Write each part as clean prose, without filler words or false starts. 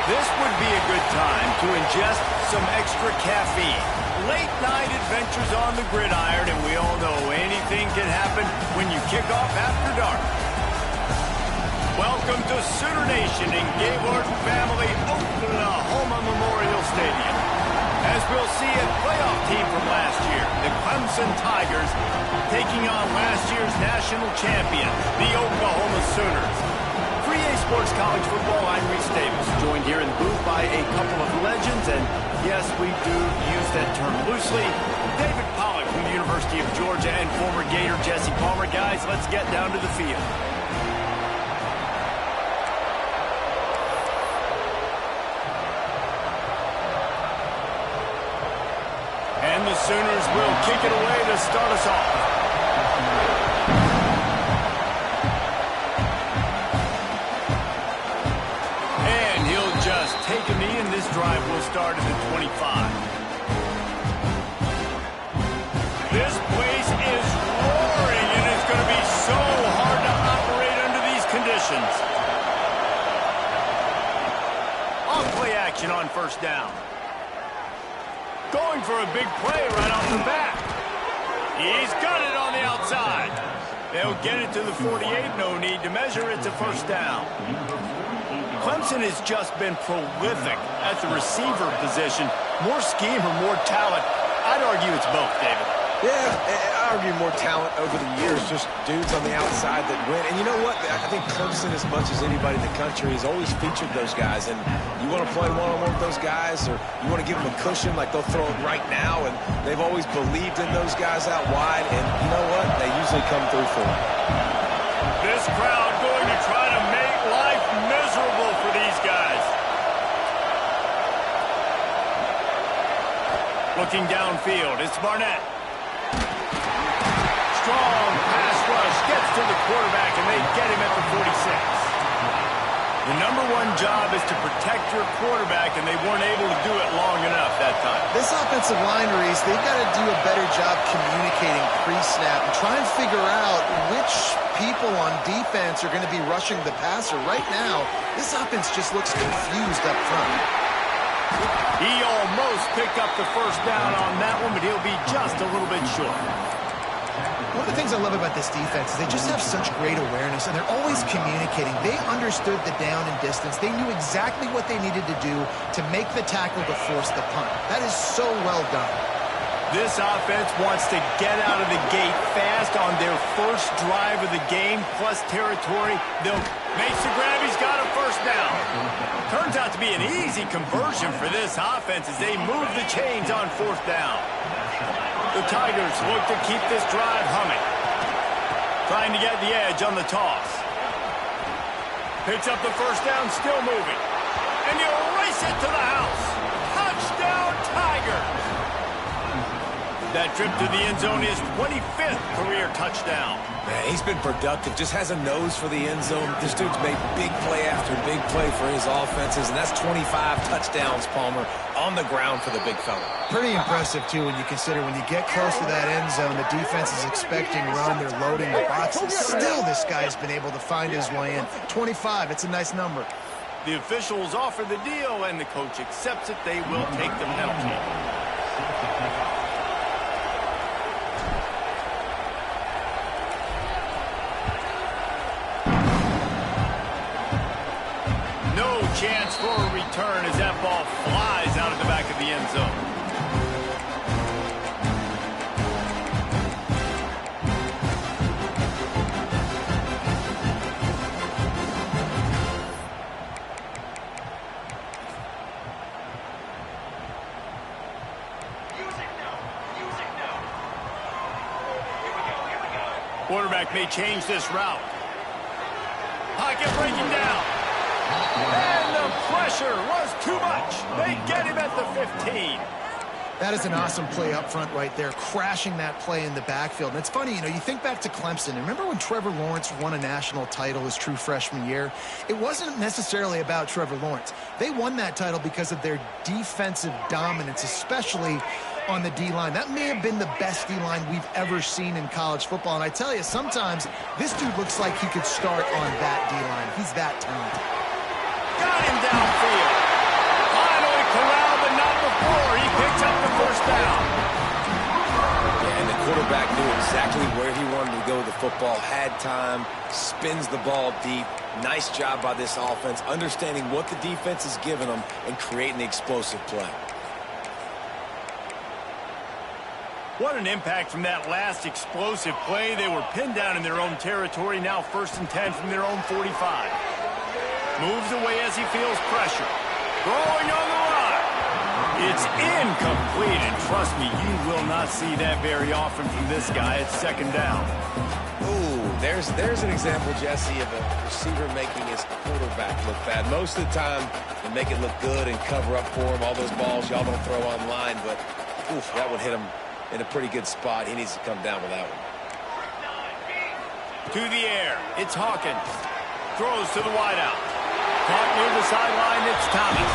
This would be a good time to ingest some extra caffeine. Late night adventures on the gridiron, and we all know anything can happen when you kick off after dark. Welcome to Sooner Nation in Gaylord Family Oklahoma Memorial Stadium. As we'll see a playoff team from last year, the Clemson Tigers, taking on last year's national champion, the Oklahoma Sooners. 3A Sports College Football, I'm Reese Davis, joined here in the booth by a couple of legends, and yes, we do use that term loosely. David Pollack from the University of Georgia and former Gator Jesse Palmer. Guys, let's get down to the field. And the Sooners will kick it away to start us off. And he'll just take a knee, and this drive will start at the 25. This place is roaring, and it's going to be so hard to operate under these conditions. On play action on first down. Going for a big play right off the bat. He's got it on the outside. They'll get it to the 48. No need to measure. It's a first down. Clemson has just been prolific at the receiver position. More scheme or more talent? I'd argue it's both, David. Yeah, I argue more talent over the years, just dudes on the outside that win. And you know what? I think Clemson, as much as anybody in the country, has always featured those guys. And you want to play one-on-one with those guys, or you want to give them a cushion like they'll throw it right now. And they've always believed in those guys out wide. And you know what? They usually come through for them. This crowd going to try to make life miserable for these guys. Looking downfield, it's Barnett. Strong pass rush gets to the quarterback, and they get him at the 46. The number one job is to protect your quarterback, and they weren't able to do it long enough that time. This offensive line, Reese, they've got to do a better job communicating pre-snap and try and figure out which people on defense are going to be rushing the passer. Right now, this offense just looks confused up front. He almost picked up the first down on that one, but he'll be just a little bit short. One of the things I love about this defense is they just have such great awareness, and they're always communicating. They understood the down and distance. They knew exactly what they needed to do to make the tackle to force the punt. That is so well done. This offense wants to get out of the gate fast on their first drive of the game, plus territory. They'll make the grab. He's got a first down. Turns out to be an easy conversion for this offense as they move the chains on fourth down. The Tigers look to keep this drive humming. Trying to get the edge on the toss. Picks up the first down, still moving. And you race it to the house. Touchdown, Tigers! That trip to the end zone is 25th career touchdown. Man, he's been productive, just has a nose for the end zone. This dude's made big play after big play for his offenses, and that's 25 touchdowns, Palmer, on the ground for the big fella. Pretty impressive, too, when you consider when you get close to that end zone, the defense is expecting run, they're loading the boxes. Still, this guy's been able to find his way in. 25, it's a nice number. The officials offer the deal, and the coach accepts it. They will take the penalty. Chance for a return as that ball flies out of the back of the end zone. Quarterback may change this route. Pocket breaking down. And the pressure was too much. They get him at the 15. That is an awesome play up front right there, crashing that play in the backfield. And it's funny, you know, you think back to Clemson. Remember when Trevor Lawrence won a national title his true freshman year? It wasn't necessarily about Trevor Lawrence. They won that title because of their defensive dominance, especially on the D-line. That may have been the best D-line we've ever seen in college football. And I tell you, sometimes this dude looks like he could start on that D-line. He's that talented. Got him downfield. corralled, but not before. He picks up the first down. Yeah, and the quarterback knew exactly where he wanted to go with the football, had time, spins the ball deep. Nice job by this offense, understanding what the defense is giving them and creating the explosive play. What an impact from that last explosive play. They were pinned down in their own territory, now 1st and 10 from their own 45. Moves away as he feels pressure. Throwing on the run. It's incomplete, and trust me, you will not see that very often from this guy. It's 2nd down. Ooh, there's an example, Jesse, of a receiver making his quarterback look bad. Most of the time, they make it look good and cover up for him. All those balls y'all don't throw online, but oof, that one hit him in a pretty good spot. He needs to come down with that one. To the air. It's Hawkins. Throws to the wideout. Caught near the sideline. It's Thomas.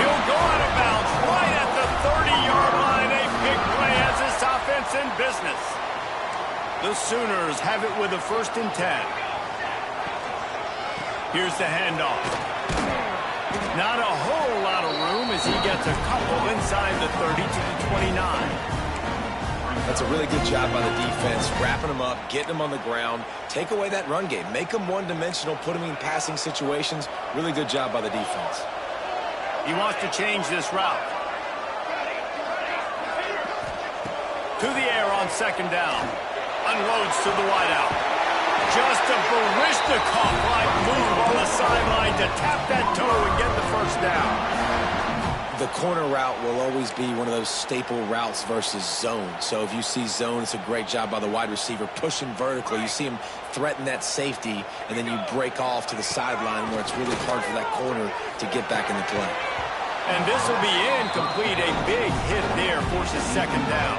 He'll go out of bounds right at the 30-yard line. A big play has this offense in business. The Sooners have it with a 1st and 10. Here's the handoff. Not a whole lot of room as he gets a couple inside the 30 to the 29. That's a really good job by the defense, wrapping them up, getting them on the ground. Take away that run game. Make them one-dimensional, put them in passing situations. Really good job by the defense. He wants to change this route. To the air on 2nd down. Unloads to the wideout. Just a Baryshnikov-like move on the sideline to tap that toe and get the 1st down. The corner route will always be one of those staple routes versus zone. So if you see zone, it's a great job by the wide receiver pushing vertically. You see him threaten that safety, and then you break off to the sideline where it's really hard for that corner to get back in the play. And this will be incomplete. A big hit there forces 2nd down.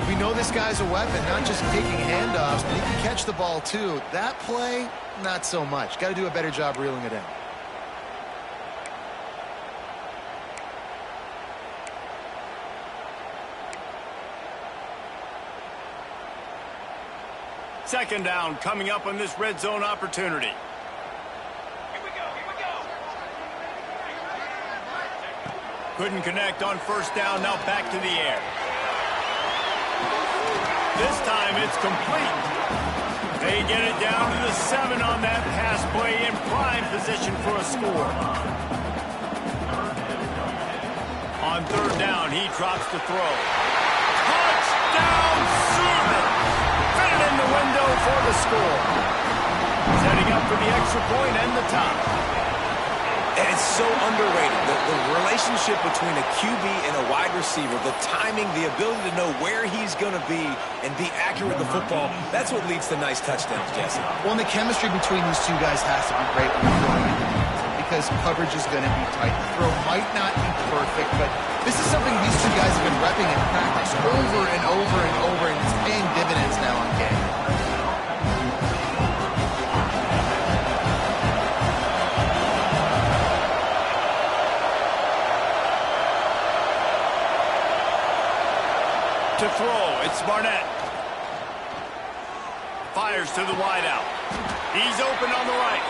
We know this guy's a weapon, not just taking handoffs, but he can catch the ball too. That play, not so much. Got to do a better job reeling it in. Second down coming up on this red zone opportunity. Here we go. Couldn't connect on 1st down. Now back to the air. This time it's complete. They get it down to the 7 on that pass play, in prime position for a score. On 3rd down, he drops the throw. Touchdown Sooners! Fit it in the window for the score. Setting up for the extra point and the tie. And it's so underrated. The relationship between a QB and a wide receiver, the timing, the ability to know where he's going to be and be accurate with the football, that's what leads to nice touchdowns, Jesse. Well, and the chemistry between these two guys has to be great when you're throwing into the because coverage is going to be tight. The throw might not be perfect, but this is something these two guys have been repping in practice over and over and over, and it's paying dividends now on game. To throw, it's Barnett. Fires to the wideout. He's open on the right.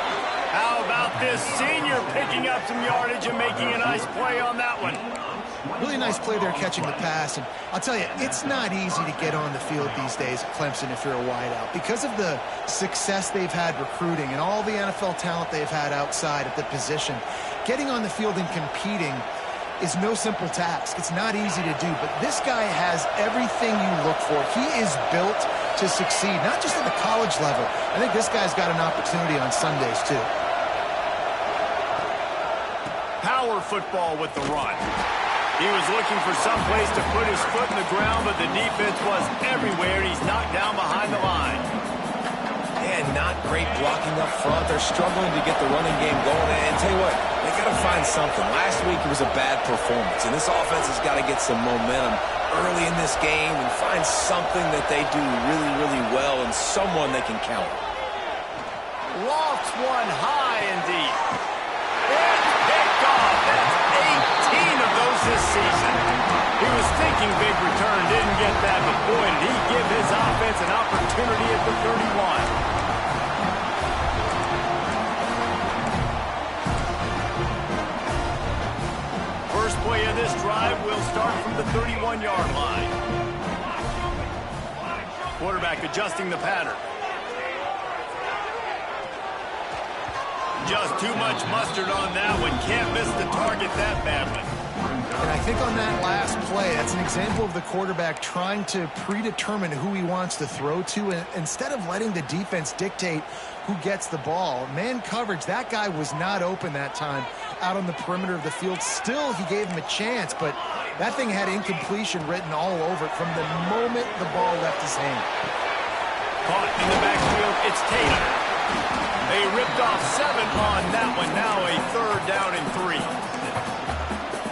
How about this senior picking up some yardage and making a nice play on that one? Really nice play there catching the pass. And I'll tell you, it's not easy to get on the field these days at Clemson if you're a wideout. Because of the success they've had recruiting and all the NFL talent they've had outside at the position, getting on the field and competing is no simple task. It's not easy to do, but this guy has everything you look for. He is built to succeed, not just at the college level. I think this guy's got an opportunity on Sundays, too. Power football with the run. He was looking for some place to put his foot in the ground, but the defense was everywhere, and he's knocked down behind the line. And not great blocking up front. They're struggling to get the running game going. And tell you what, they got to find something. Last week it was a bad performance, and this offense has got to get some momentum early in this game and find something that they do really, really well and someone they can count. Lofts one high and deep. It's picked off. That's 18 of those this season. He was thinking big return, didn't get that, but boy, did he give his offense an opportunity at the 31. 31-yard line. Quarterback adjusting the pattern. Just too much mustard on that one. Can't miss the target that badly. And I think on that last play, that's an example of the quarterback trying to predetermine who he wants to throw to, and instead of letting the defense dictate who gets the ball. Man coverage, that guy was not open that time out on the perimeter of the field. Still, he gave him a chance, but that thing had incompletion written all over it from the moment the ball left his hand. Caught in the backfield, it's Tatum. They ripped off 7 on that one. Now a 3rd down and 3.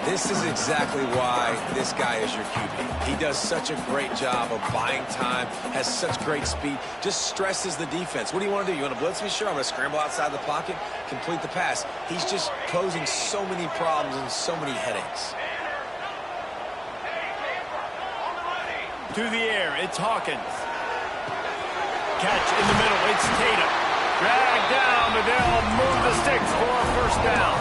This is exactly why this guy is your QB. He does such a great job of buying time, has such great speed, just stresses the defense. What do you want to do? You want to blitz me? Sure, I'm going to scramble outside the pocket, complete the pass. He's just posing so many problems and so many headaches. To the air, it's Hawkins. Catch in the middle, it's Tatum. Dragged down, but they'll move the sticks for a 1st down.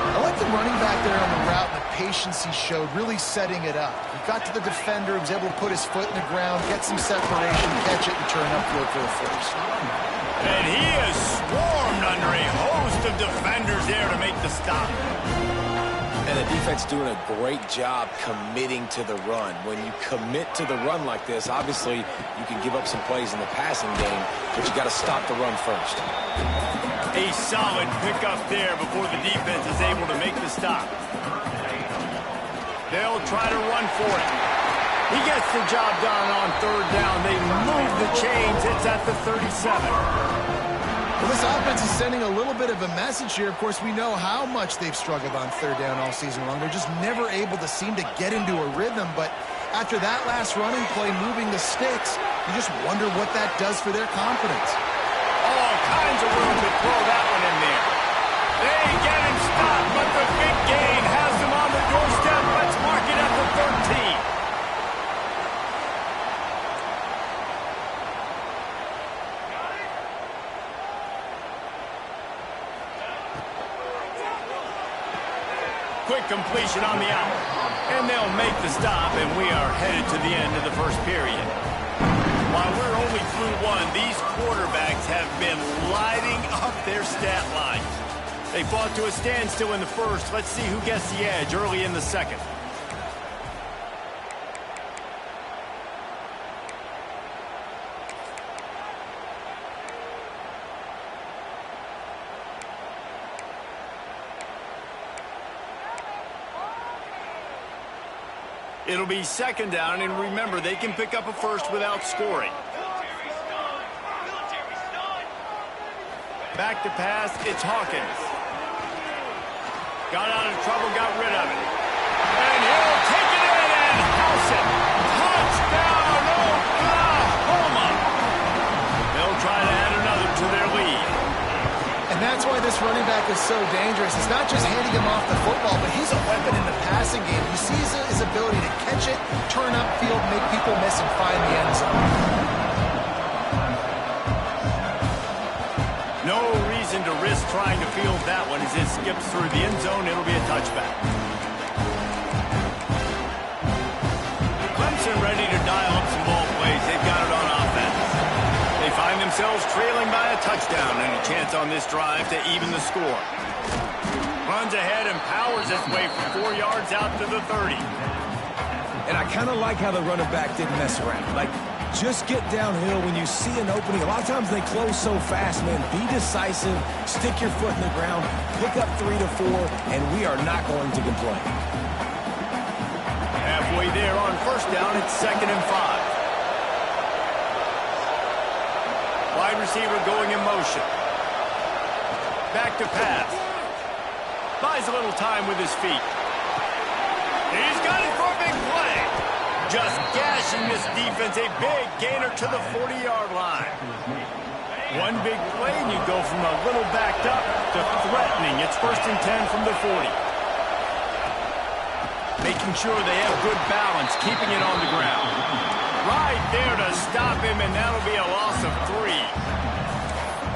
I like the running back there on the route and the patience he showed, really setting it up. He got to the defender, he was able to put his foot in the ground, get some separation, catch it, and turn upfield for the 1st. And he is swarmed under a host of defenders there to make the stop. And the defense doing a great job committing to the run. When you commit to the run like this, obviously you can give up some plays in the passing game, but you got to stop the run first. A solid pickup there before the defense is able to make the stop. They'll try to run for it. He gets the job done on 3rd down. They move the chains. It's at the 37. Well, this offense is sending a little bit of a message here. Of course, we know how much they've struggled on 3rd down all season long. They're just never able to seem to get into a rhythm. But after that last running play, moving the sticks, you just wonder what that does for their confidence. All kinds of room to throw that one in there. They get him stopped, but the big gain has them on the doorstep. Let's mark it at the 13. Quick completion on the out. And they'll make the stop, and we are headed to the end of the 1st period. While we're only through 1, these quarterbacks have been lighting up their stat lines. They fought to a standstill in the 1st. Let's see who gets the edge early in the 2nd. It'll be 2nd down, and remember, they can pick up a 1st without scoring. Back to pass, it's Hawkins. Got out of trouble, got rid of it. And he'll take it in and house it. Touchdown, Oklahoma! They'll try to add another to their lead. And that's why this running back is so dangerous. It's not just handing him off the football, but he's a weapon in the passing game. You see his ability to catch it, turn upfield, make people miss, and find the end zone. No reason to risk trying to field that one as it skips through the end zone. It'll be a touchback. Clemson ready to dial up some ball plays. They've got it on offense. They find themselves trailing by a touchdown and a chance on this drive to even the score. Runs ahead and powers his way for 4 yards out to the 30. And I kind of like how the running back didn't mess around. Like, just get downhill when you see an opening. A lot of times they close so fast, man. Be decisive, stick your foot in the ground, pick up 3 to 4, and we are not going to complain. Halfway there on 1st down, it's 2nd and 5. Wide receiver going in motion. Back to pass. Buys a little time with his feet. He's got it for a big play. Just gashing this defense. A big gainer to the 40-yard line. One big play, and you go from a little backed up to threatening. It's 1st and 10 from the 40. Making sure they have good balance, keeping it on the ground. Right there to stop him, and that'll be a loss of 3.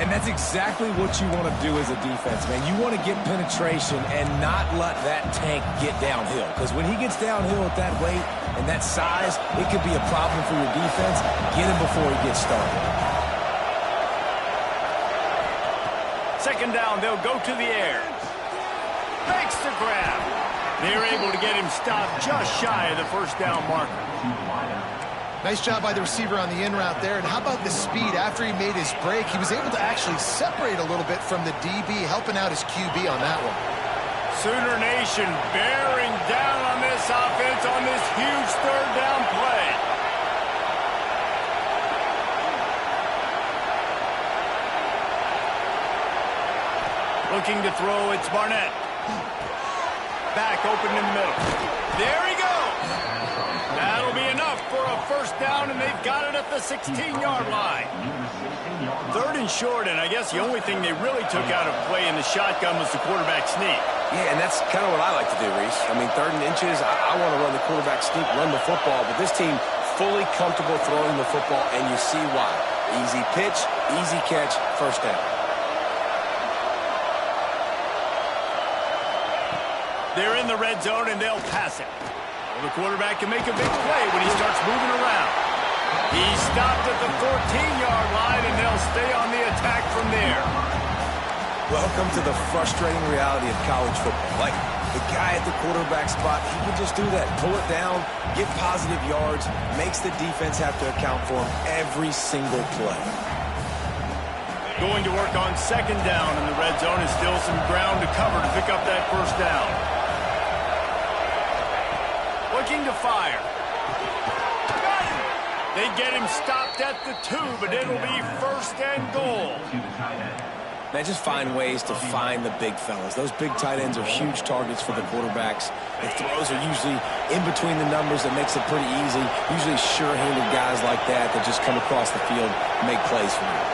And that's exactly what you want to do as a defense, man. You want to get penetration and not let that tank get downhill. Because when he gets downhill at that weight and that size, it could be a problem for your defense. Get him before he gets started. Second down, they'll go to the air. Makes the grab. They're able to get him stopped just shy of the first down marker. Nice job by the receiver on the in route there. And how about the speed? After he made his break, he was able to actually separate a little bit from the DB, helping out his QB on that one. Sooner Nation bearing down on this offense on this huge third down play. Looking to throw, it's Barnett. Back open in the middle. There he goes. That'll be enough for a first down, and they've got it at the 16-yard line. Third and short, and I guess the only thing they really took out of play in the shotgun was the quarterback sneak. Yeah, and that's kind of what I like to do, Reese. I mean, 3rd and inches, I want to run the quarterback sneak, run the football, but this team fully comfortable throwing the football, and you see why. Easy pitch, easy catch, first down. They're in the red zone, and they'll pass it. Well, the quarterback can make a big play when he starts moving around. He's stopped at the 14-yard line, and they'll stay on the attack from there. Welcome to the frustrating reality of college football. Like, the guy at the quarterback spot, he can just do that. Pull it down, get positive yards, makes the defense have to account for him every single play. Going to work on second down in the red zone, is still some ground to cover to pick up that first down. Looking to fire. They get him stopped at the 2, but it'll be first and goal. Man, just find ways to find the big fellas. Those big tight ends are huge targets for the quarterbacks. The throws are usually in between the numbers. That makes it pretty easy. Usually sure-handed guys like that just come across the field and make plays for you.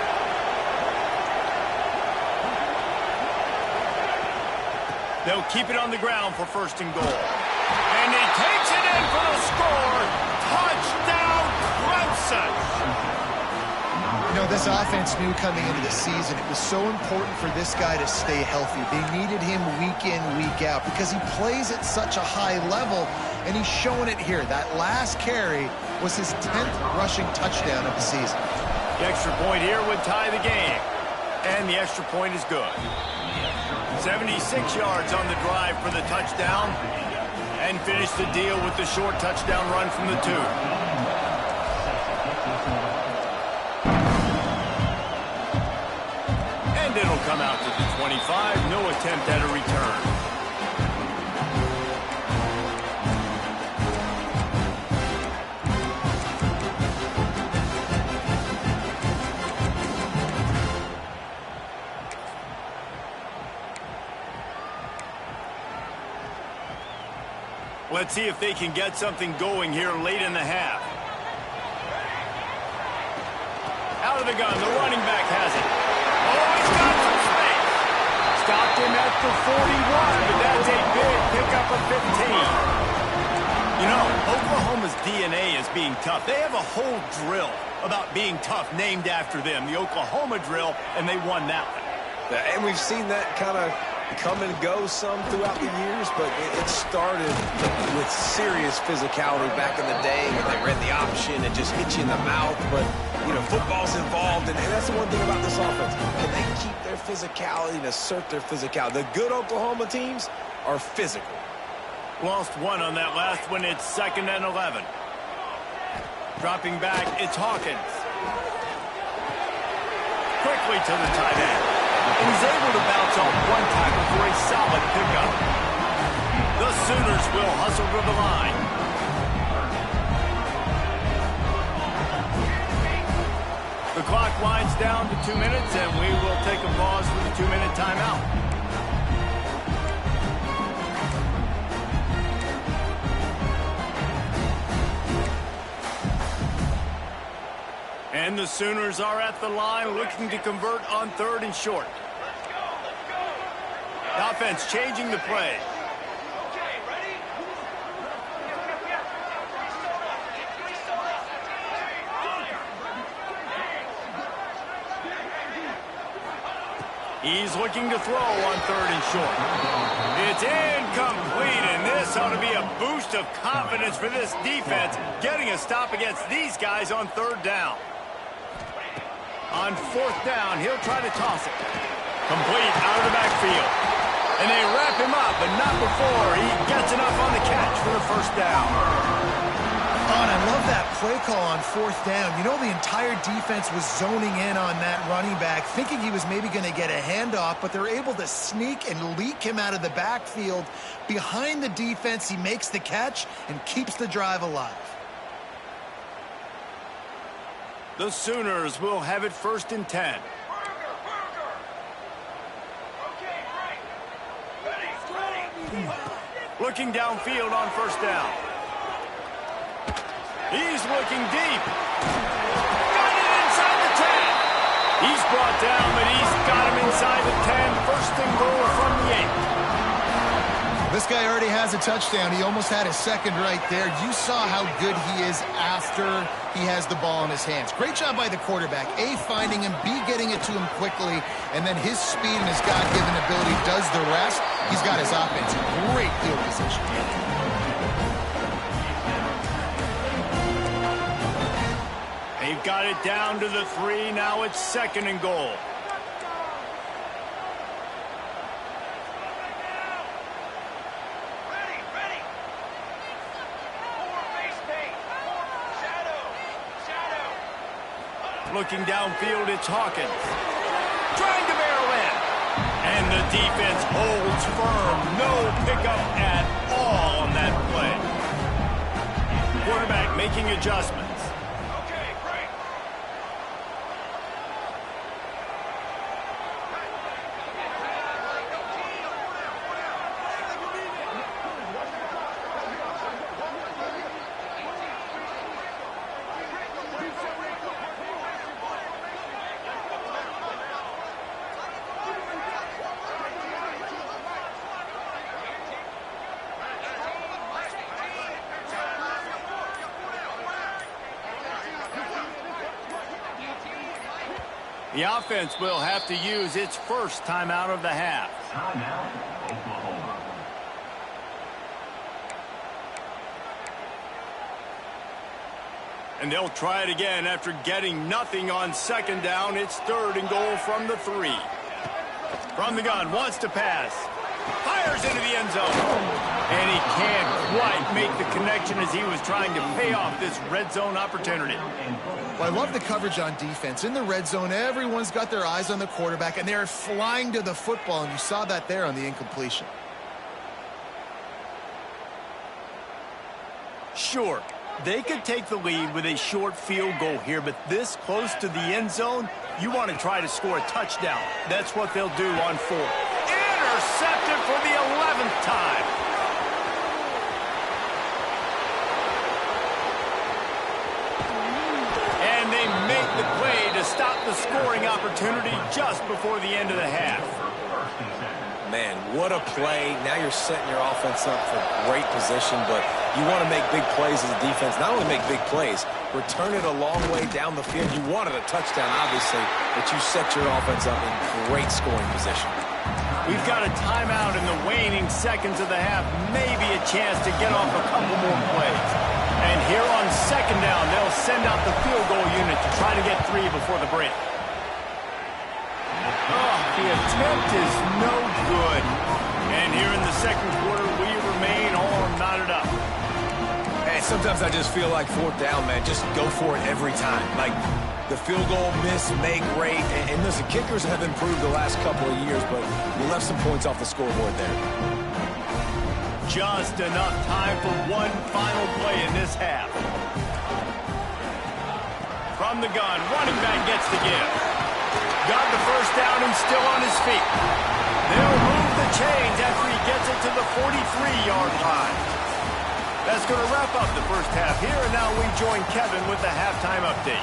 They'll keep it on the ground for first and goal. And he takes it in for the score. Touchdown, Clemson. You know, this offense knew coming into the season it was so important for this guy to stay healthy. They needed him week in, week out because he plays at such a high level, and he's showing it here. That last carry was his 10th rushing touchdown of the season. The extra point here would tie the game, and the extra point is good. 76 yards on the drive for the touchdown, and finish the deal with the short touchdown run from the 2. And it'll come out to the 25. No attempt at a return. Let's see if they can get something going here late in the half. Out of the gun, the running back has it. Oh, he's got some space. Stopped him at the 41, but that's a big pickup of 15. You know, Oklahoma's DNA is being tough. They have a whole drill about being tough named after them, the Oklahoma drill, and they won that one. And we've seen that kind of come and go some throughout the years, but it started with serious physicality back in the day when they ran the option and just hit you in the mouth. But, you know, football's involved, and that's the one thing about this offense. Can they keep their physicality and assert their physicality? The good Oklahoma teams are physical. Lost one on that last one. It's 2nd and 11. Dropping back, it's Hawkins. Quickly to the tight end. And he's able to bounce off one tackle for a solid pickup. The Sooners will hustle to the line. The clock winds down to 2 minutes, and we will take a pause for the 2-minute timeout. And the Sooners are at the line looking to convert on 3rd and short. The offense changing the play. He's looking to throw on 3rd and short. It's incomplete, and this ought to be a boost of confidence for this defense, getting a stop against these guys on 3rd down. On 4th down, he'll try to toss it. Complete out of the backfield. And they wrap him up, but not before he gets enough on the catch for the 1st down. Oh, and I love that play call on 4th down. You know, the entire defense was zoning in on that running back, thinking he was maybe going to get a handoff, but they're able to sneak and leak him out of the backfield. Behind the defense, he makes the catch and keeps the drive alive. The Sooners will have it 1st and 10. Looking downfield on 1st down. He's looking deep. Got it inside the 10. He's brought down, but he's got him inside the 10. 1st and goal from the 8. This guy already has a touchdown. He almost had his 2nd right there. You saw how good he is after he has the ball in his hands. Great job by the quarterback. A, finding him, B, getting it to him quickly, and then his speed and his God-given ability does the rest. He's got his offense in great field position. They've got it down to the 3. Now it's 2nd and goal. Ready. 4 base paint. 4 shadow. Looking downfield, it's Hawkins. Trying to barrel in. And the defense holds firm. No pickup at all on that play. Quarterback making adjustments. Okay, break. The offense will have to use its 1st timeout of the half. And they'll try it again after getting nothing on 2nd down. It's 3rd and goal from the 3. From the gun, wants to pass. Fires into the end zone. And he can't quite make the connection as he was trying to pay off this red zone opportunity. Well, I love the coverage on defense. In the red zone, everyone's got their eyes on the quarterback, and they're flying to the football, and you saw that there on the incompletion. Sure, they could take the lead with a short field goal here, but this close to the end zone, you want to try to score a touchdown. That's what they'll do on 4th. Intercepted for the 11th time. And they make the play to stop the scoring opportunity just before the end of the half. Man, what a play. Now you're setting your offense up for great position, but you want to make big plays as a defense. Not only make big plays, return it a long way down the field. You wanted a touchdown, obviously, but you set your offense up in great scoring position. We've got a timeout in the waning seconds of the half. Maybe a chance to get off a couple more plays. And here on 2nd down, they'll send out the field goal unit to try to get 3 before the break. Oh, the attempt is no good. And here in the 2nd quarter, we remain all knotted up. Hey, sometimes I just feel like 4th down, man. Just go for it every time. Like, the field goal miss, make great. And listen, kickers have improved the last couple of years, but you left some points off the scoreboard there. Just enough time for one final play in this half. From the gun, running back gets the give. Got the 1st down and still on his feet. They'll move the chains after he gets it to the 43-yard line. That's going to wrap up the 1st half here, and now we join Kevin with the halftime update.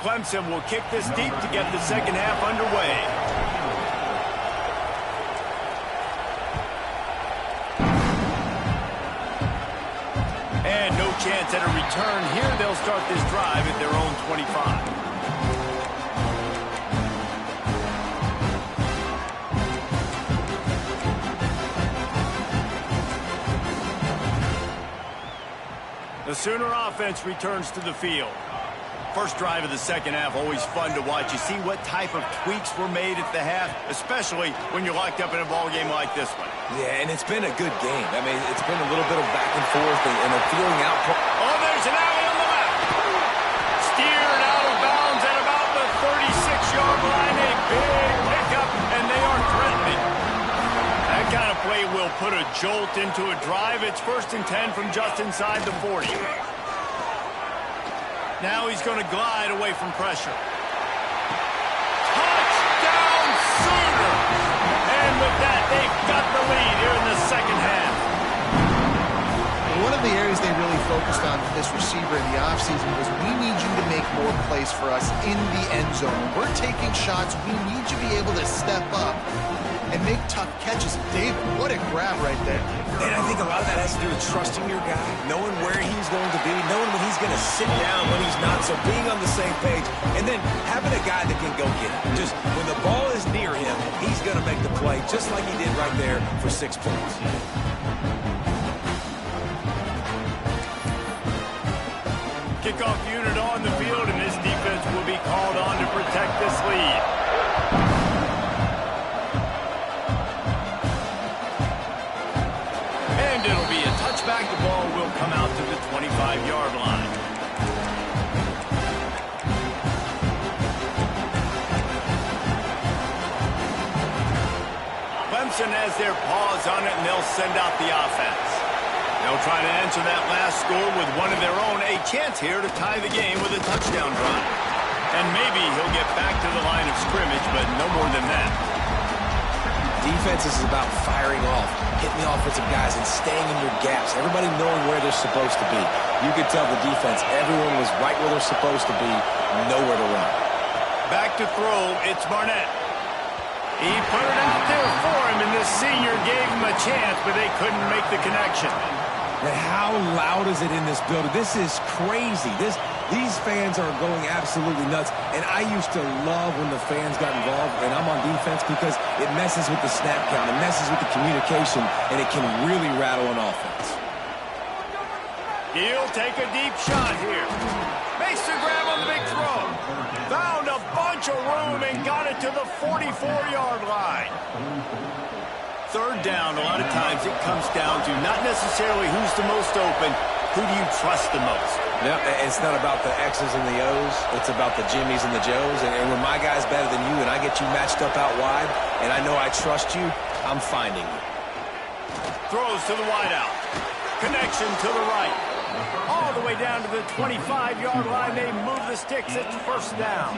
Clemson will kick this deep to get the 2nd half underway. And no chance at a return. Here they'll start this drive at their own 25. The Sooner offense returns to the field. First drive of the second half, always fun to watch. You see what type of tweaks were made at the half, especially when you're locked up in a ball game like this one. Yeah, and it's been a good game. I mean, it's been a little bit of back and forth and a feeling out. Oh, there's an alley on the left. Steered out of bounds at about the 36-yard line. A big pickup, and they are threatening. That kind of play will put a jolt into a drive. It's 1st and 10 from just inside the 40. Now he's going to glide away from pressure. Touchdown Sooners! And with that, they've got the lead here in the second half. One of the areas they really focused on for this receiver in the offseason was, we need you to make more plays for us in the end zone. When we're taking shots, we need you to be able to step up and make tough catches. David, what a grab right there. And I think a lot of that has to do with trusting your guy, knowing where he's going to be, knowing when he's going to sit down, when he's not, so being on the same page, and then having a guy that can go get it. Just when the ball is near him, he's going to make the play, just like he did right there for 6 points. Kickoff unit on the field, and this defense will be called on to protect this lead. And it'll be a touchback. The ball will come out to the 25-yard line. Clemson has their paws on it, and they'll send out the offense. They'll try to answer that last score with one of their own. A chance here to tie the game with a touchdown drive. And maybe he'll get back to the line of scrimmage, but no more than that. Defense is about firing off, hitting the offensive guys, and staying in your gaps. Everybody knowing where they're supposed to be. You could tell the defense, everyone was right where they're supposed to be, nowhere to run. Back to throw, it's Barnett. He put it out there for him, and this senior gave him a chance, but they couldn't make the connection. And how loud is it in this building? This is crazy. These fans are going absolutely nuts. And I used to love when the fans got involved, and I'm on defense, because it messes with the snap count, it messes with the communication, and it can really rattle an offense. He'll take a deep shot here. Makes the grab on the big throw. Found a bunch of room and got it to the 44-yard line. Third down, a lot of times it comes down to not necessarily who's the most open, who do you trust the most? Yeah, it's not about the X's and the O's. It's about the Jimmies and the Joes. And when my guy's better than you and I get you matched up out wide, and I know I trust you, I'm finding you. Throws to the wideout. Connection to the right. All the way down to the 25-yard line. They move the sticks. It's first down.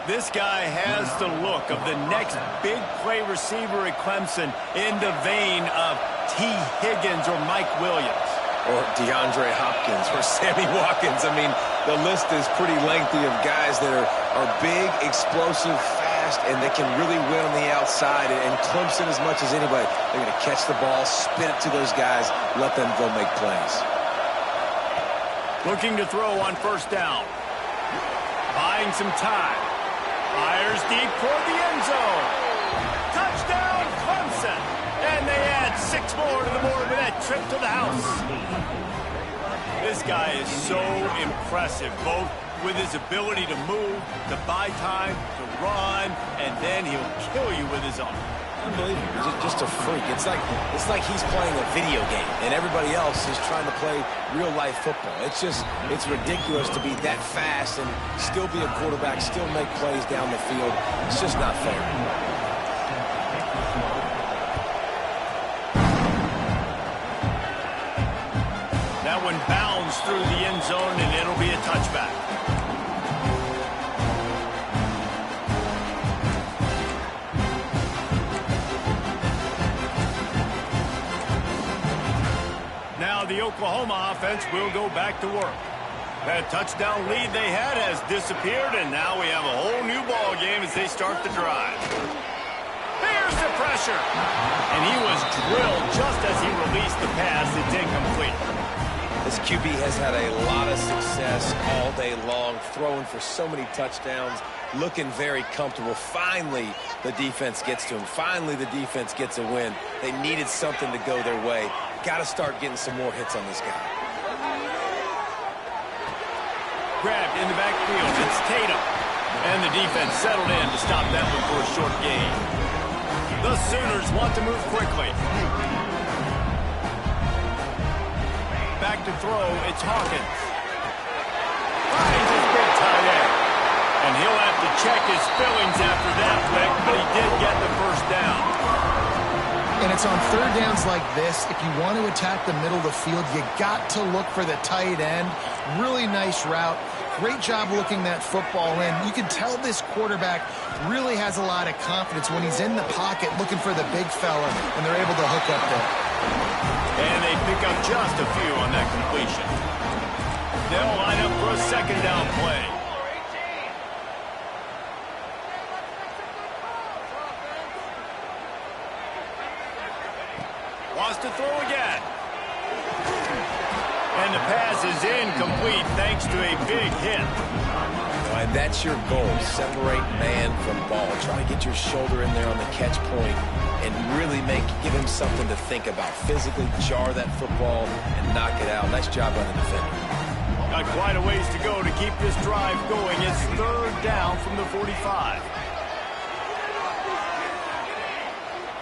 This guy has the look of the next big play receiver at Clemson, in the vein of T. Higgins or Mike Williams. Or DeAndre Hopkins or Sammy Watkins. I mean, the list is pretty lengthy of guys that are big, explosive, fast, and they can really win on the outside. And Clemson, as much as anybody, they're going to catch the ball, spin it to those guys, let them go make plays. Looking to throw on first down. Buying some time. Fires deep toward the end zone. Touchdown, Clemson. And they add 6 more to the board with that trip to the house. This guy is so impressive, both with his ability to move, to buy time, to run, and then he'll kill you with his arm. Unbelievable. Just a freak. It's like he's playing a video game, and everybody else is trying to play real-life football. It's ridiculous to be that fast and still be a quarterback, still make plays down the field. It's just not fair. That one bounds through the end zone, and it'll be a touchback. Now the Oklahoma offense will go back to work. That touchdown lead they had has disappeared, and now we have a whole new ball game as they start the drive. Here's the pressure. And he was drilled just as he released the pass. It's incomplete. This QB has had a lot of success all day long, throwing for so many touchdowns, looking very comfortable. Finally, the defense gets to him. Finally, the defense gets a win. They needed something to go their way. Got to start getting some more hits on this guy. Grabbed in the backfield. It's Tatum. And the defense settled in to stop that one for a short gain. The Sooners want to move quickly. Back to throw, it's Hawkins. Finds his big tight end. And he'll have to check his fillings after that flick, but he did get the first down. And it's on third downs like this. If you want to attack the middle of the field, you got to look for the tight end. Really nice route. Great job looking that football in. You can tell this quarterback really has a lot of confidence when he's in the pocket looking for the big fella, and they're able to hook up there. And they pick up just a few on that completion. They'll line up for a second down play. Wants to throw again. And the pass is incomplete thanks to a big hit. And that's your goal. Separate man from ball. Try to get your shoulder in there on the catch point and really give him something to think about. Physically jar that football and knock it out. Nice job by the defender. Got quite a ways to go to keep this drive going. It's third down from the 45.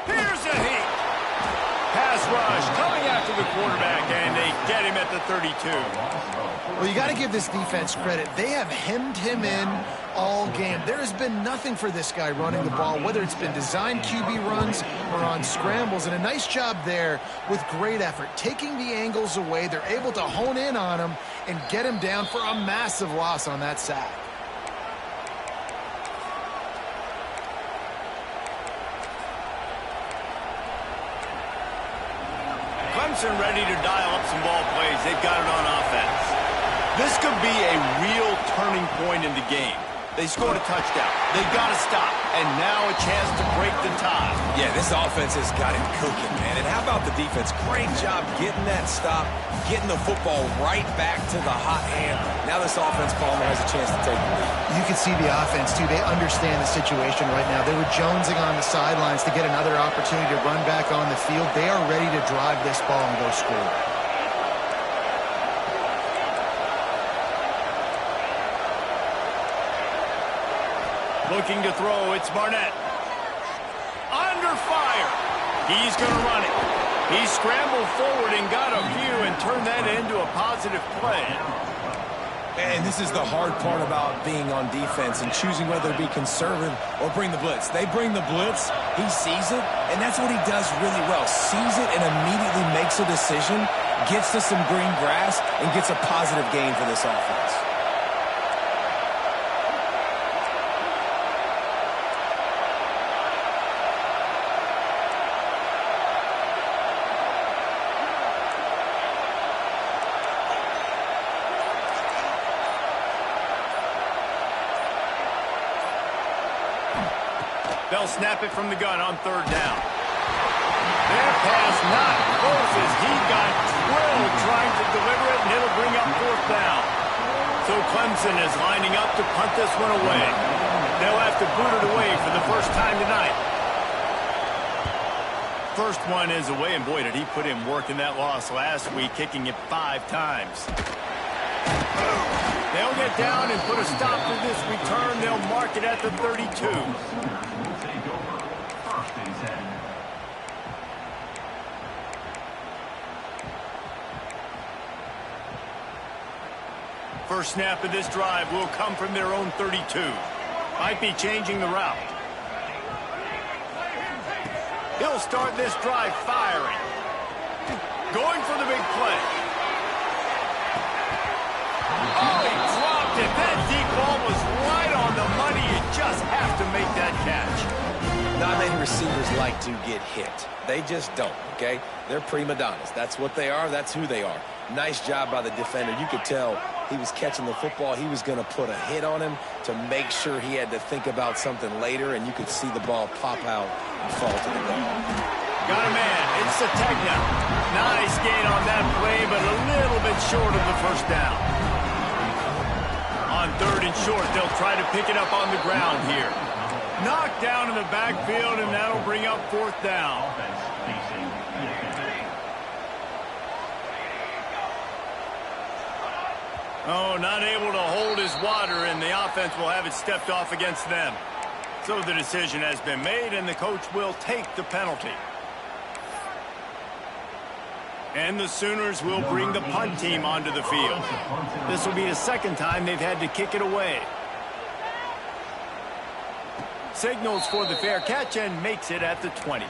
Here's a hit. Pass rush coming after the quarterback, and they get him at the 32. Well, you got to give this defense credit. They have hemmed him in all game. There has been nothing for this guy running the ball, whether it's been designed QB runs or on scrambles, and a nice job there with great effort. Taking the angles away, they're able to hone in on him and get him down for a massive loss on that sack. Clemson ready to dial up some ball plays. They've got it on offense. This could be a real turning point in the game. They scored a touchdown. They got to stop. And now a chance to break the tie. Yeah, this offense has got him cooking, man. And how about the defense? Great job getting that stop, getting the football right back to the hot hand. Now this offense, Palmer, has a chance to take the lead. You can see the offense, too. They understand the situation right now. They were jonesing on the sidelines to get another opportunity to run back on the field. They are ready to drive this ball and go score. Looking to throw, it's Barnett. Under fire. He's going to run it. He scrambled forward and got a few and turned that into a positive play. And this is the hard part about being on defense and choosing whether to be conservative or bring the blitz. They bring the blitz, he sees it, and that's what he does really well. Sees it and immediately makes a decision, gets to some green grass, and gets a positive gain for this offense. They'll snap it from the gun on third down. Their pass not close as he got drilled trying to deliver it, and it'll bring up fourth down. So Clemson is lining up to punt this one away. They'll have to boot it away for the first time tonight. First one is away, and boy, did he put in work in that loss last week, kicking it 5 times. They'll get down and put a stop to this return. They'll mark it at the 32. First snap of this drive will come from their own 32. Might be changing the route. He'll start this drive firing. Going for the big play. Oh, he dropped it. That deep ball was right on the money. You just have to make that catch. Not many receivers like to get hit. They just don't, okay? They're prima donnas. That's what they are. That's who they are. Nice job by the defender. You could tell he was catching the football. He was going to put a hit on him to make sure he had to think about something later, and you could see the ball pop out and fall to the ground. Got a man. It's Sategna. Nice gain on that play, but a little bit short of the first down. On 3rd and short, they'll try to pick it up on the ground here. Knocked down in the backfield, and that'll bring up 4th down. Oh, not able to hold his water, and the offense will have it stepped off against them. So the decision has been made, and the coach will take the penalty. And the Sooners will bring the punt team onto the field. This will be the 2nd time they've had to kick it away. Signals for the fair catch and makes it at the 20.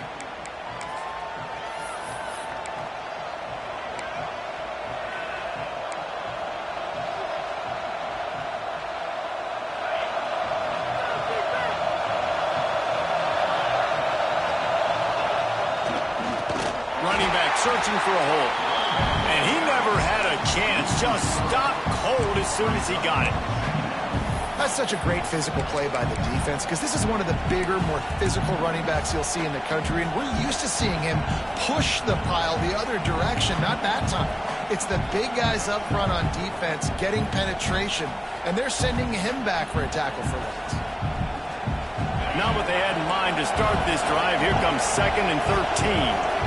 Running back searching for a hole. And he never had a chance. Just stopped cold as soon as he got it. That's such a great physical play by the defense because this is one of the bigger, more physical running backs you'll see in the country, and we're used to seeing him push the pile the other direction, not that time. It's the big guys up front on defense getting penetration, and they're sending him back for a tackle for loss. Not what they had in mind to start this drive. Here comes 2nd and 13.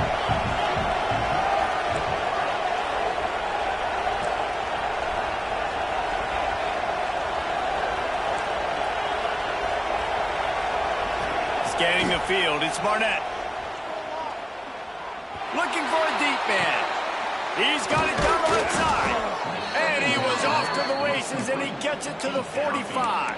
Scanning the field, it's Barnett. Looking for a deep man. He's got it down the left side. And he was off to the races, and he gets it to the 45.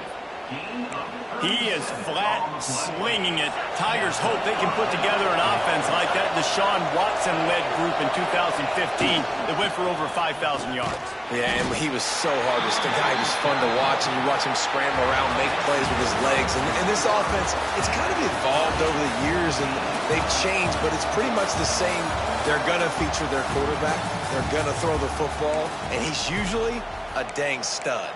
He is flat slinging it. Tigers hope they can put together an offense like that Deshaun Watson-led group in 2015 that went for over 5,000 yards. Yeah, and he was so hard to stick. He was fun to watch, and you watch him scramble around, make plays with his legs. And this offense, it's kind of evolved over the years, and they've changed, but it's pretty much the same. They're going to feature their quarterback. They're going to throw the football, and he's usually a dang stud.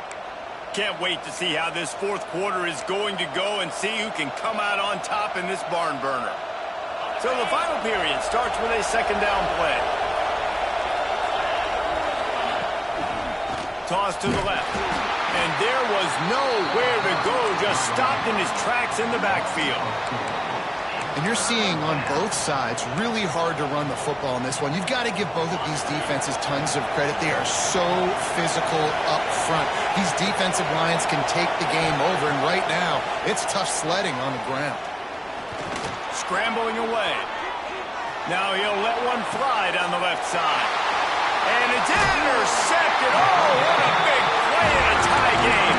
Can't wait to see how this 4th quarter is going to go and see who can come out on top in this barn burner. So the final period starts with a 2nd down play. Toss to the left. And there was nowhere to go, just stopped in his tracks in the backfield. And you're seeing on both sides really hard to run the football in this one. You've got to give both of these defenses tons of credit. They are so physical up front. These defensive lines can take the game over, and right now, it's tough sledding on the ground. Scrambling away. Now he'll let one fly down the left side. And it's intercepted. Oh, what a big play in a tie game.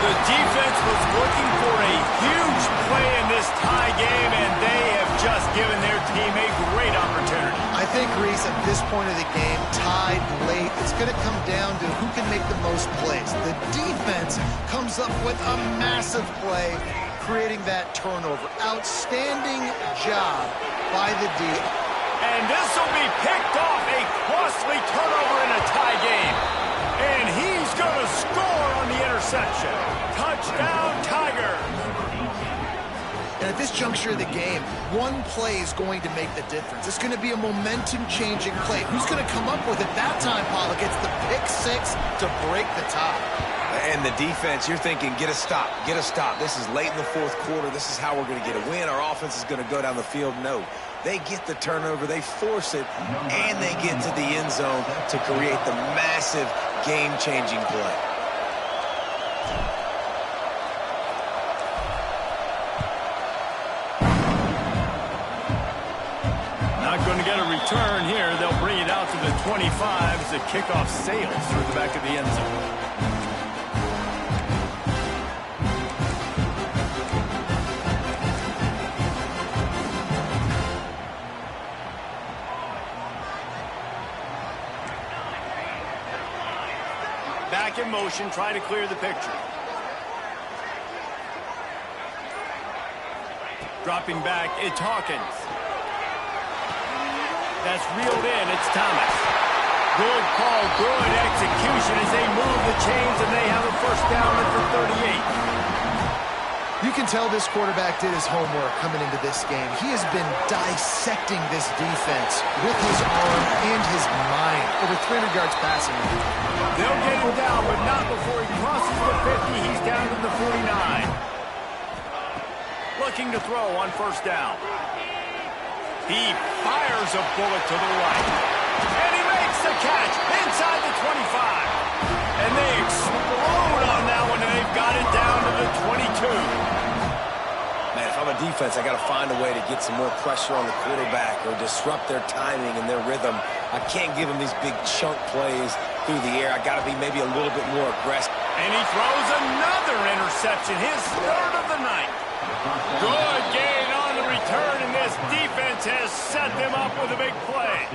The defense was looking for a huge play in this tie game, and they have just given their team a great opportunity. I think, Reese, at this point of the game, tied late, it's going to come down to who can make the most plays. The defense comes up with a massive play, creating that turnover. Outstanding job by the D. And this will be picked off, a costly turnover in a tie game. And he's going to score on the interception. Touchdown, Tigers. And at this juncture of the game, one play is going to make the difference. It's going to be a momentum-changing play. Who's going to come up with it that time, Paula? Gets the pick 6 to break the tie. And the defense, you're thinking, get a stop, get a stop. This is late in the 4th quarter. This is how we're going to get a win. Our offense is going to go down the field. No. They get the turnover, they force it, and they get to the end zone to create the massive game-changing play. Not going to get a return here. They'll bring it out to the 25 as the kickoff sails through the back of the end zone. Back in motion, try to clear the picture. Dropping back, it's Hawkins. That's reeled in, it's Thomas. Good call, good execution as they move the chains, and they have a first down at the 38. You can tell this quarterback did his homework coming into this game. He has been dissecting this defense with his arm and his mind. Over 300 yards passing. They'll get him down, but not before he crosses the 50. He's down to the 49. Looking to throw on first down. He fires a bullet to the right. And he makes the catch inside the 25. And they explode on that one, and they've got it down to the 22. Man, if I'm a defense, I got to find a way to get some more pressure on the quarterback or disrupt their timing and their rhythm. I can't give them these big chunk plays through the air. I got to be maybe a little bit more aggressive. And he throws another interception, his third of the night. Good gain on the return, and this defense has set them up with a big play.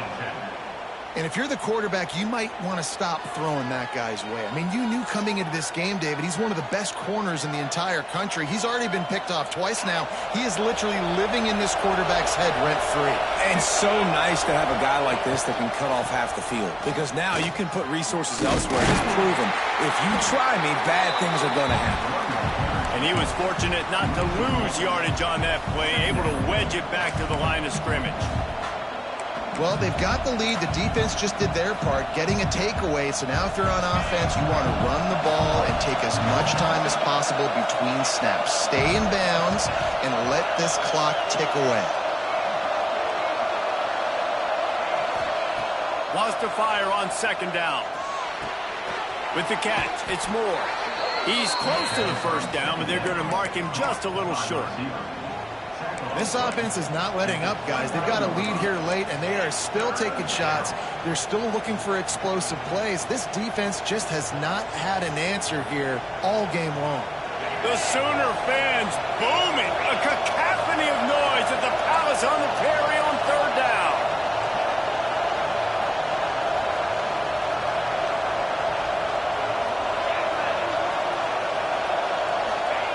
And if you're the quarterback, you might want to stop throwing that guy's way. I mean, you knew coming into this game, David, he's one of the best corners in the entire country. He's already been picked off twice now. He is literally living in this quarterback's head rent-free. And so nice to have a guy like this that can cut off half the field. Because now you can put resources elsewhere. It's proven, if you try me, bad things are going to happen. And he was fortunate not to lose yardage on that play, able to wedge it back to the line of scrimmage. Well, they've got the lead. The defense just did their part, getting a takeaway. So now if you're on offense, you want to run the ball and take as much time as possible between snaps. Stay in bounds and let this clock tick away. Wants to fire on second down. With the catch, it's Moore. He's close to the first down, but they're going to mark him just a little short. This offense is not letting up, guys. They've got a lead here late, and they are still taking shots. They're still looking for explosive plays. This defense just has not had an answer here all game long. The Sooner fans booming. A cacophony of noise at the Palace on the Prairie on third down.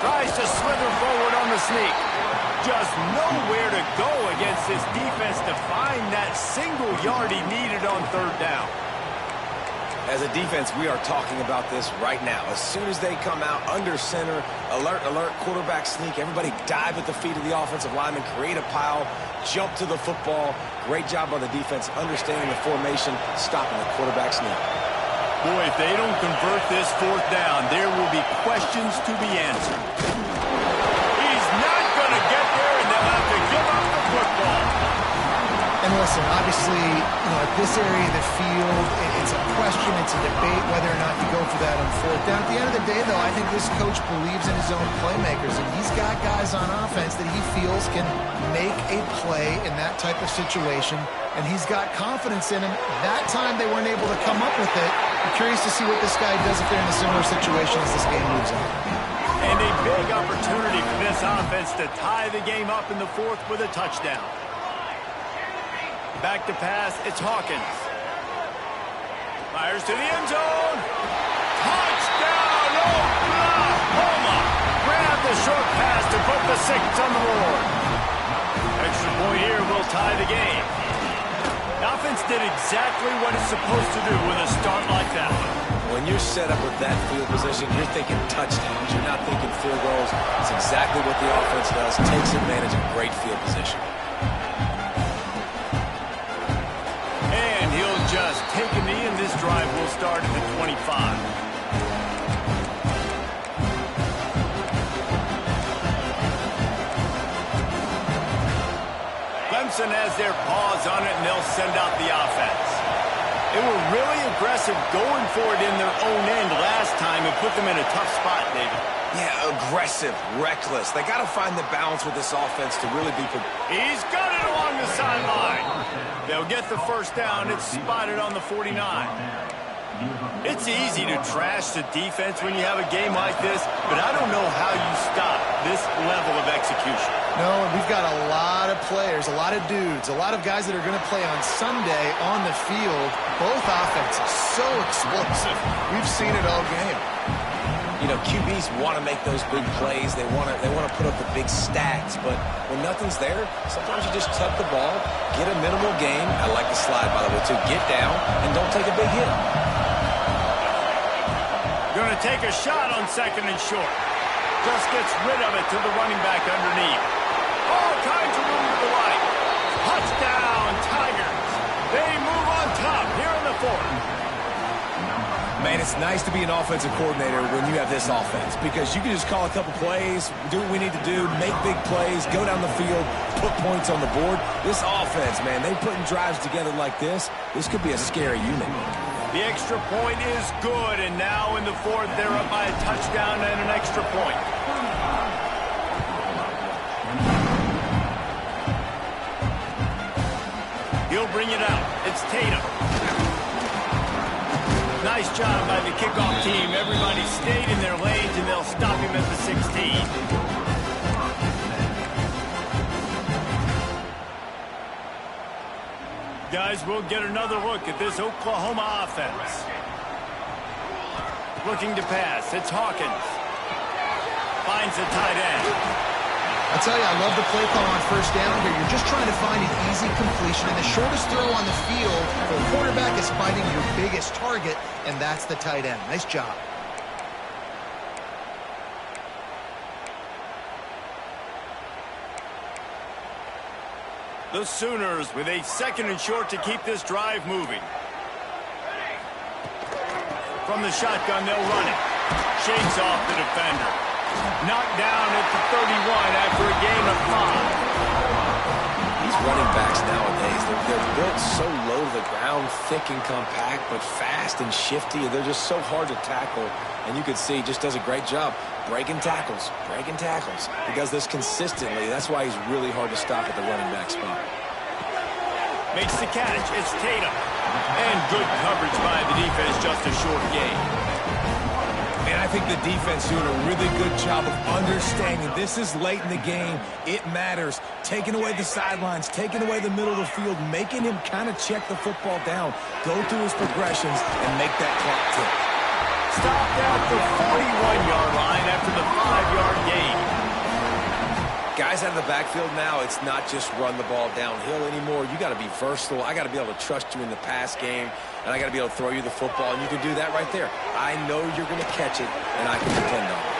Tries to slither forward on the sneak. Just nowhere to go against this defense to find that single yard he needed on third down. As a defense, we are talking about this right now. As soon as they come out under center, alert, alert, quarterback sneak, everybody dive at the feet of the offensive lineman, create a pile, jump to the football. Great job on the defense, understanding the formation, stopping the quarterback sneak. Boy, if they don't convert this fourth down, there will be questions to be answered. And listen, obviously, at this area of the field, it's a question, it's a debate whether or not you go for that on fourth down. At the end of the day, though, I think this coach believes in his own playmakers, and he's got guys on offense that he feels can make a play in that type of situation, and he's got confidence in him. That time they weren't able to come up with it. I'm curious to see what this guy does if they're in a similar situation as this game moves on. And a big opportunity for this offense to tie the game up in the fourth with a touchdown. Back to pass, it's Hawkins. Fires to the end zone. Touchdown, Oklahoma! Grab the short pass to put the 6 on the board. Extra point here will tie the game. The offense did exactly what it's supposed to do with a start like that. When you're set up with that field position, you're thinking touchdowns. You're not thinking field goals. It's exactly what the offense does. Takes advantage of great field position. And he'll just take a knee, and this drive will start at the 25. Clemson has their paws on it, and they'll send out the offense. They were really aggressive going for it in their own end last time and put them in a tough spot, David. Yeah, aggressive, reckless. They got to find the balance with this offense to really be... He's got it along the sideline. They'll get the first down. It's spotted on the 49. It's easy to trash the defense when you have a game like this, but I don't know how you stop this level of execution. No, and we've got a lot of players, a lot of dudes, a lot of guys that are going to play on Sunday on the field. Both offenses so explosive. We've seen it all game. You know, QBs want to make those big plays. They want to put up the big stats. But when nothing's there, sometimes you just tuck the ball, get a minimal gain. I like the slide, by the way, too. Get down and don't take a big hit. Going to take a shot on second and short. Just gets rid of it to the running back underneath. All kinds of room to the right. Touchdown, Tigers. They move on top here in the fourth. Man, it's nice to be an offensive coordinator when you have this offense because you can just call a couple plays, do what we need to do, make big plays, go down the field, put points on the board. This offense, man, they putting drives together like this. This could be a scary unit. The extra point is good, and now in the fourth, they're up by a touchdown and an extra point. He'll bring it out. It's Tatum. Nice job by the kickoff team. Everybody stayed in their lanes, and they'll stop him at the 16. Guys, we'll get another look at this Oklahoma offense. Looking to pass. It's Hawkins. Finds the tight end. I tell you, I love the play call on first down here. You're just trying to find an easy completion, and the shortest throw on the field for a quarterback is finding your biggest target, and that's the tight end. Nice job. The Sooners with a 2nd and short to keep this drive moving. From the shotgun, they'll run it. Shakes off the defender. Knocked down at the 31 after a gain of 5. These running backs nowadays, they're built so low to the ground, thick and compact, but fast and shifty. They're just so hard to tackle. And you can see he just does a great job breaking tackles. He does this consistently. That's why he's really hard to stop at the running back spot. Makes the catch. It's Tatum. And good coverage by the defense, just a short gain. And I think the defense doing a really good job of understanding this is late in the game. It matters. Taking away the sidelines, taking away the middle of the field, making him kind of check the football down, go through his progressions, and make that clock tick. Stopped at the 41-yard line after the 5-yard gain. Guys out of the backfield now, it's not just run the ball downhill anymore. You got to be versatile. I got to be able to trust you in the pass game, and I got to be able to throw you the football, and you can do that right there. I know you're going to catch it, and I can depend on it.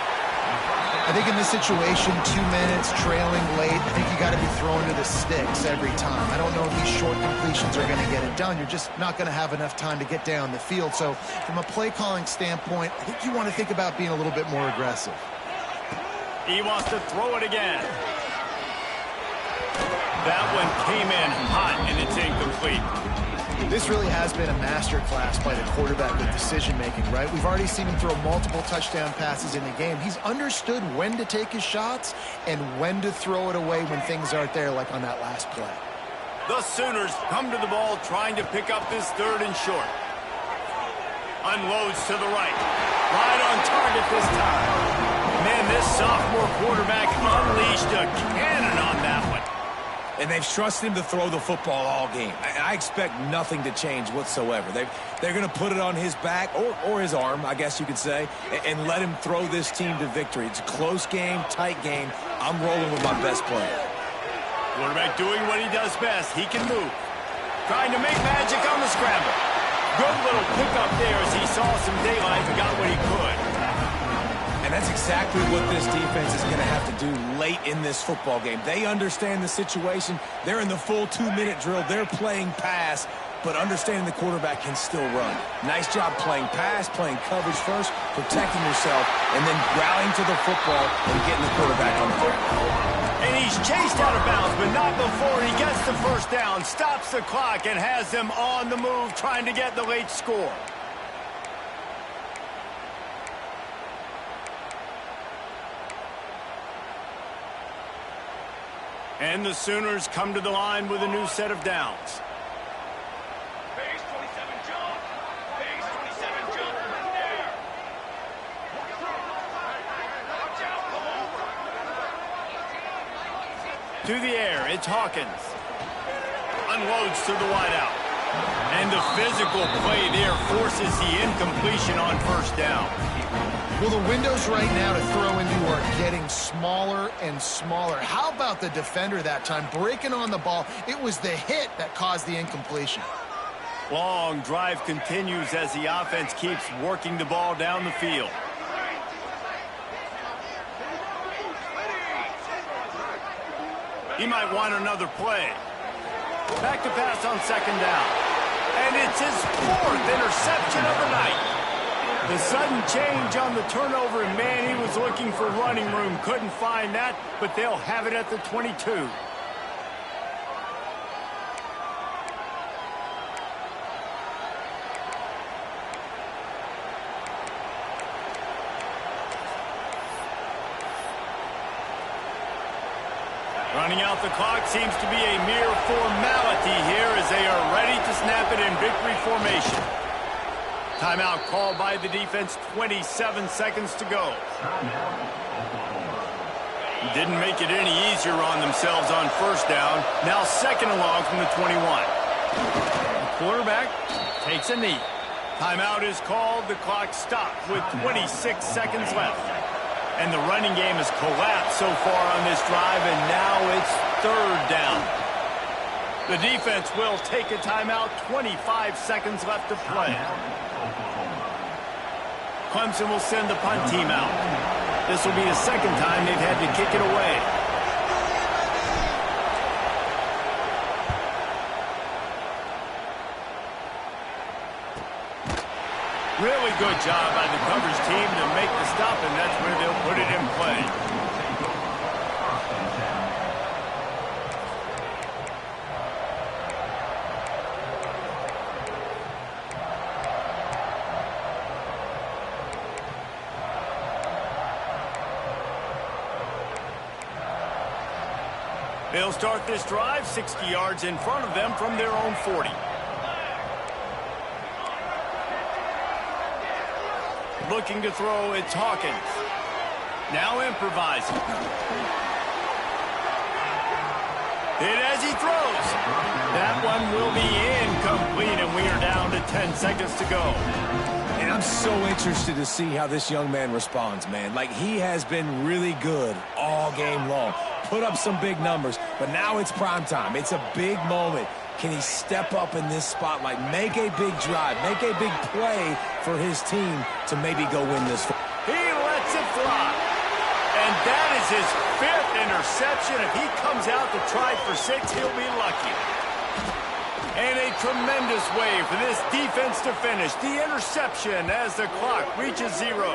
I think in this situation, 2 minutes, trailing late, I think you got to be throwing to the sticks every time. I don't know if these short completions are going to get it done. You're just not going to have enough time to get down the field. So from a play-calling standpoint, I think you want to think about being a little bit more aggressive. He wants to throw it again. That one came in hot, and it's incomplete. This really has been a masterclass by the quarterback with decision-making, right? We've already seen him throw multiple touchdown passes in the game. He's understood when to take his shots and when to throw it away when things aren't there, like on that last play. The Sooners come to the ball trying to pick up this 3rd and short. Unloads to the right. Right on target this time. Man, this sophomore quarterback unleashed a cannon on that one. And they've trusted him to throw the football all game. I expect nothing to change whatsoever. They're going to put it on his back, or his arm, I guess you could say, and let him throw this team to victory. It's a close game, tight game. I'm rolling with my best player. Quarterback doing what he does best. He can move. Trying to make magic on the scramble. Good little pickup there as he saw some daylight and got what he could. And that's exactly what this defense is going to have to do late in this football game. They understand the situation. They're in the full 2-minute drill. They're playing pass, but understanding the quarterback can still run. Nice job playing pass, playing coverage first, protecting yourself, and then rallying to the football and getting the quarterback on the ground. And he's chased out of bounds, but not before he gets the first down, stops the clock, and has them on the move trying to get the late score. And the Sooners come to the line with a new set of downs. Base 27 jump. Base 27 jump. There. Watch out, come over. To the air, it's Hawkins. Unloads to the wideout. And the physical play there forces the incompletion on first down. Well, the windows right now to throw into are getting smaller and smaller. How about the defender that time breaking on the ball? It was the hit that caused the incompletion. Long drive continues as the offense keeps working the ball down the field. He might want another play. Back to pass on second down. And it's his 4th interception of the night. The sudden change on the turnover, and man, he was looking for running room. Couldn't find that, but they'll have it at the 22. Running out the clock seems to be a mere formality here as they are ready to snap it in victory formation. Timeout called by the defense, 27 seconds to go. Didn't make it any easier on themselves on first down. Now second and long from the 21. The quarterback takes a knee. Timeout is called. The clock stopped with 26 seconds left. And the running game has collapsed so far on this drive, and now it's third down. The defense will take a timeout, 25 seconds left to play. Clemson will send the punt team out. This will be the second time they've had to kick it away. Really good job by the coverage team to make the stop, and that's where they'll put it in play. They'll start this drive 60 yards in front of them from their own 40. Looking to throw, it's Hawkins. Now improvising. Hit as he throws. That one will be incomplete, and we are down to 10 seconds to go. And I'm so interested to see how this young man responds, man. Like, he has been really good all game long. Put up some big numbers, but now it's prime time. It's a big moment. Can he step up in this spotlight, make a big drive, make a big play for his team to maybe go win this? He lets it fly. And that is his 5th interception. If he comes out to try for 6, he'll be lucky. And a tremendous way for this defense to finish. The interception as the clock reaches 0.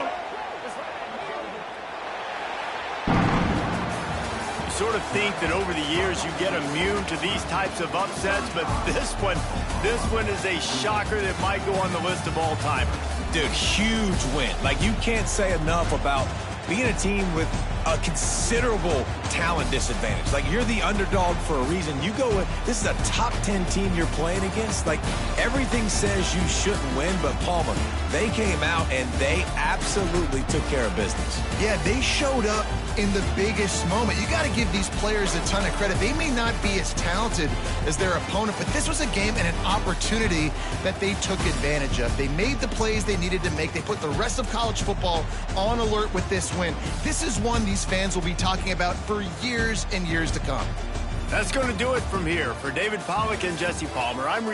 Sort of think that over the years you get immune to these types of upsets, but this one is a shocker that might go on the list of all time. Dude, huge win. Like, you can't say enough about being a team with a considerable talent disadvantage. Like, you're the underdog for a reason. You go with, this is a top 10 team you're playing against. Like, everything says you shouldn't win, but Palmer, they came out and they absolutely took care of business. Yeah, they showed up in the biggest moment. You got to give these players a ton of credit. They may not be as talented as their opponent, but this was a game and an opportunity that they took advantage of. They made the plays they needed to make. They put the rest of college football on alert with this win. This is one these fans will be talking about for years and years to come. That's going to do it from here. For David Pollack and Jesse Palmer, I'm